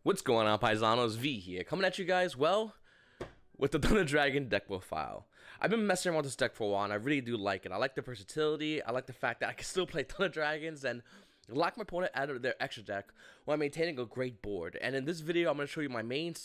What's going on, Paisanos? V here, coming at you guys, well, with the Thunder Dragon deck profile. I've been messing around with this deck for a while, and I really do like it. I like the versatility, I like the fact that I can still play Thunder Dragons and lock my opponent out of their extra deck while maintaining a great board. And in this video, I'm going to show you my main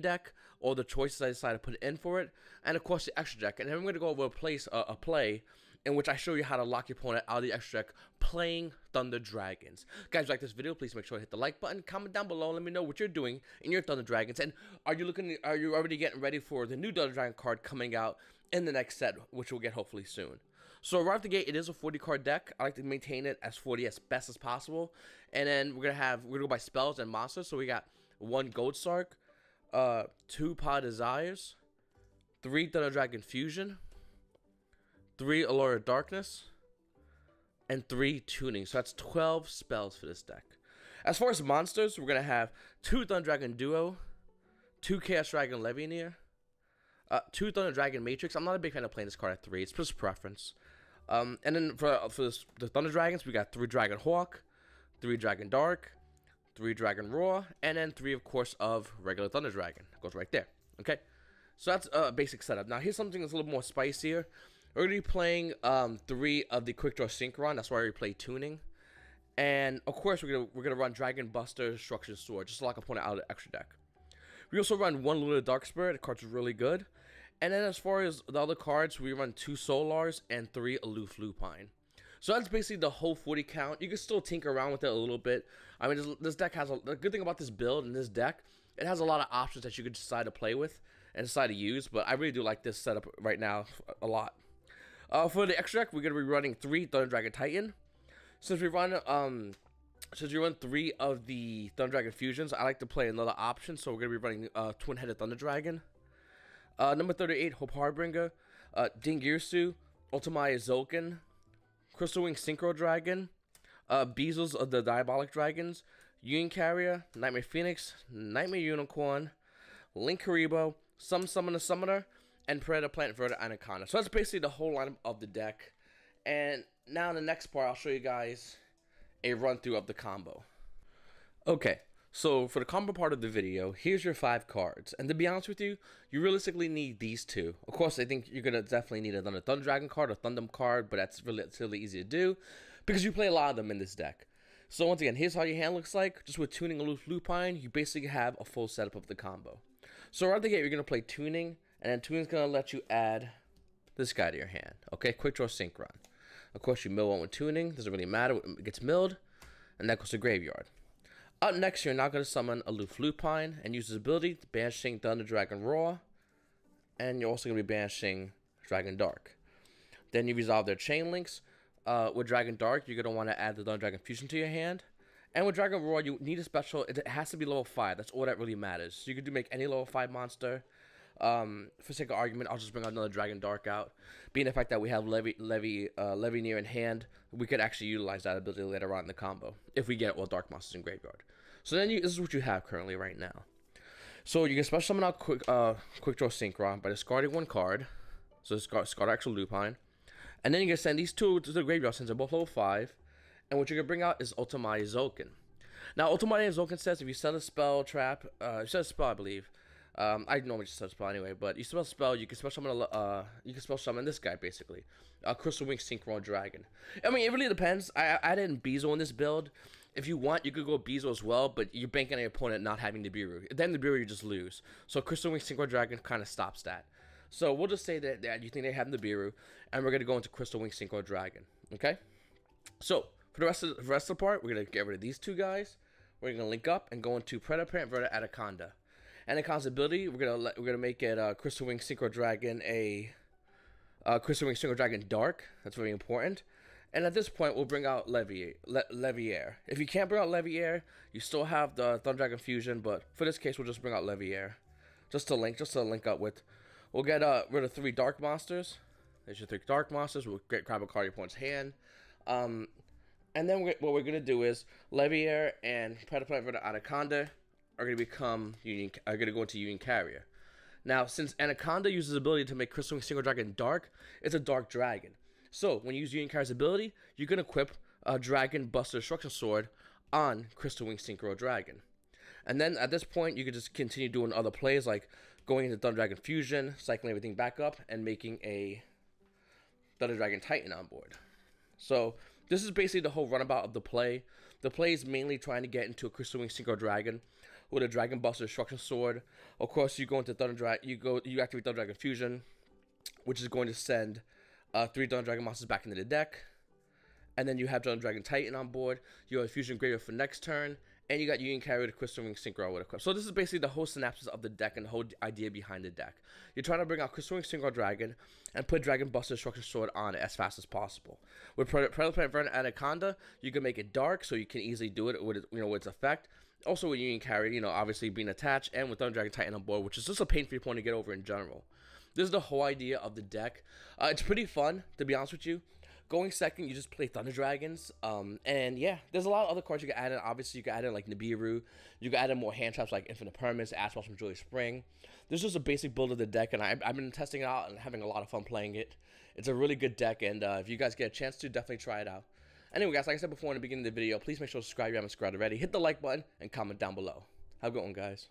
deck, all the choices I decided to put in for it, and of course the extra deck. And then I'm going to go over a play in which I show you how to lock your opponent out of the extra deck playing Thunder Dragons. Guys, if you like this video, please make sure to hit the like button, comment down below, and let me know what you're doing in your Thunder Dragons. And are you already getting ready for the new Thunder Dragon card coming out in the next set, which we'll get hopefully soon. So right off the gate, it is a 40 card deck. I like to maintain it as 40 as best as possible. And then we're gonna go by spells and monsters. So we got 1 Gold Sark, 2 Pod Desires, 3 Thunder Dragon Fusion, 3 Allure of Darkness, and 3 Tuning. So that's 12 spells for this deck. As far as monsters, we're gonna have 2 Thunder Dragon Duo, 2 Chaos Dragon Levianeer, 2 Thunder Dragon Matrix. I'm not a big fan of playing this card at 3. It's just preference. And then for the Thunder Dragons, we got 3 Dragon Hawk, 3 Dragon Dark, 3 Dragon Roar, and then 3, of course, of regular Thunder Dragon. It goes right there. Okay, so that's a basic setup. Now here's something that's a little more spicier. We're going to be playing 3 of the Quick Draw Synchron. That's why we play Tuning. And, of course, we're gonna run Dragon Buster, Destruction Sword, just to lock opponent out of the extra deck. We also run 1 Lunar Dark Spirit. The card's really good. And then as far as the other cards, we run 2 Solars and 3 Aloof Lupine. So that's basically the whole 40 count. You can still tinker around with it a little bit. I mean, this deck has the good thing about this build and this deck, it has a lot of options that you could decide to play with and decide to use. But I really do like this setup right now a lot. For the extra deck, we're going to be running 3 Thunder Dragon Titan. Since we run 3 of the Thunder Dragon Fusions, I like to play another option. So we're going to be running Twin-Headed Thunder Dragon. Number 38, Hope Harbinger. Dingirsu, Ultimaya Zolkin, Crystal Wing Synchro Dragon, Bezos of the Diabolic Dragons, Union Carrier, Nightmare Phoenix, Nightmare Unicorn, Link Karibo, Summoner Summoner, and Predator Plant Verta Anaconda. So that's basically the whole lineup of the deck. And now in the next part, I'll show you guys a run through of the combo. Okay, so for the combo part of the video, here's your 5 cards. And to be honest with you, you realistically need these 2. Of course, I think you're gonna definitely need another Thunder Dragon card or Thundum card, but that's really easy to do because you play a lot of them in this deck. So once again, here's how your hand looks like. Just with Tuning Aloof Lupine, you basically have a full setup of the combo. So right out the gate, you're gonna play Tuning. And then Tuning's going to let you add this guy to your hand. Okay, Quick Draw Synchron. Of course, you mill one with Tuning. Doesn't really matter. It gets milled. And that goes to Graveyard. Up next, you're now going to summon Aloof Lupine and use his ability, banishing Thunder Dragon Roar. And you're also going to be banishing Dragon Dark. Then you resolve their chain links. With Dragon Dark, you're going to want to add the Thunder Dragon Fusion to your hand. And with Dragon Roar, you need a special. It has to be level 5. That's all that really matters. So you can make any level 5 monster. For sake of argument, I'll just bring another Dragon Dark out. Being the fact that we have Levianeer in hand, we could actually utilize that ability later on in the combo if we get all Dark Monsters in Graveyard. So then this is what you have currently right now. So you can special summon out Quick Draw Synchron by discarding 1 card. So discard actual Lupine. And then you can send these 2 to the Graveyard since they're both level 5. And what you're going to bring out is Ultimaya Zolkin. Now, Ultimaya Zolkin says if you set a spell trap, you set a spell, I believe. I normally just set a spell anyway, but you spell a spell, you can spell summon this guy basically, Crystal Wing Synchro Dragon. I mean, it really depends. I added in Bezo in this build. If you want, you could go Bezo as well, but you're banking on your opponent not having the Biru. Then the Biru you just lose. So Crystal Wing Synchro Dragon kind of stops that. So we'll just say that you think they have the Biru, and we're gonna go into Crystal Wing Synchro Dragon. Okay. So for the rest of the part, we're gonna get rid of these 2 guys. We're gonna link up and go into Predator Plant Verta Anaconda. Anaconda's ability, we're gonna make it Crystal Wing Synchro Dragon Crystal Wing Synchro Dragon Dark. That's very important. And at this point, we'll bring out Levianeer. If you can't bring out Levianeer, you still have the Thunder Dragon Fusion, but for this case, we'll just bring out Levianeer, just to link up with. We'll get rid of 3 Dark Monsters. There's your 3 Dark Monsters. We'll grab a card in your opponent's hand. And then what we're gonna do is Levianeer and Predator Plant Verta Anaconda are going to go into Union Carrier. Now, since Anaconda uses the ability to make Crystal Wing Synchro Dragon dark, it's a dark dragon. So, when you use Union Carrier's ability, you can equip a Dragon Buster Destruction Sword on Crystal Wing Synchro Dragon. And then at this point, you could just continue doing other plays, like going into Thunder Dragon Fusion, cycling everything back up, and making a Thunder Dragon Titan on board. So this is basically the whole runabout of the play. The play is mainly trying to get into a Crystal Wing Synchro Dragon with a Dragon Buster Destruction Sword. Of course, you go into Thunder Dragon. You activate Thunder Dragon Fusion, which is going to send 3 Thunder Dragon monsters back into the deck. And then you have Thunder Dragon Titan on board. You have Fusion Graveyard for next turn. And you got Union Carry with a Crystal Wing Synchro with equip. So this is basically the whole synopsis of the deck and the whole idea behind the deck. You're trying to bring out Crystal Wing Synchro Dragon and put Dragon Buster Destruction Sword on it as fast as possible. With Predator Plant Verna Anaconda, you can make it dark, so you can easily do it with with its effect. Also with Union Carry, obviously being attached, and with Thunder Dragon Titan on board, which is just a pain for your opponent to get over in general. This is the whole idea of the deck. It's pretty fun, to be honest with you. Going second, you just play Thunder Dragons, and yeah, there's a lot of other cards you can add in. Obviously, you can add in like Nibiru. You can add in more hand traps like Infinite Permanence, Ashwell from Joy Spring. This is just a basic build of the deck, and I've been testing it out and having a lot of fun playing it. It's a really good deck, and if you guys get a chance to, definitely try it out. Anyway, guys, like I said before in the beginning of the video, please make sure to subscribe if you haven't subscribed already. Hit the like button and comment down below. Have a good one, guys.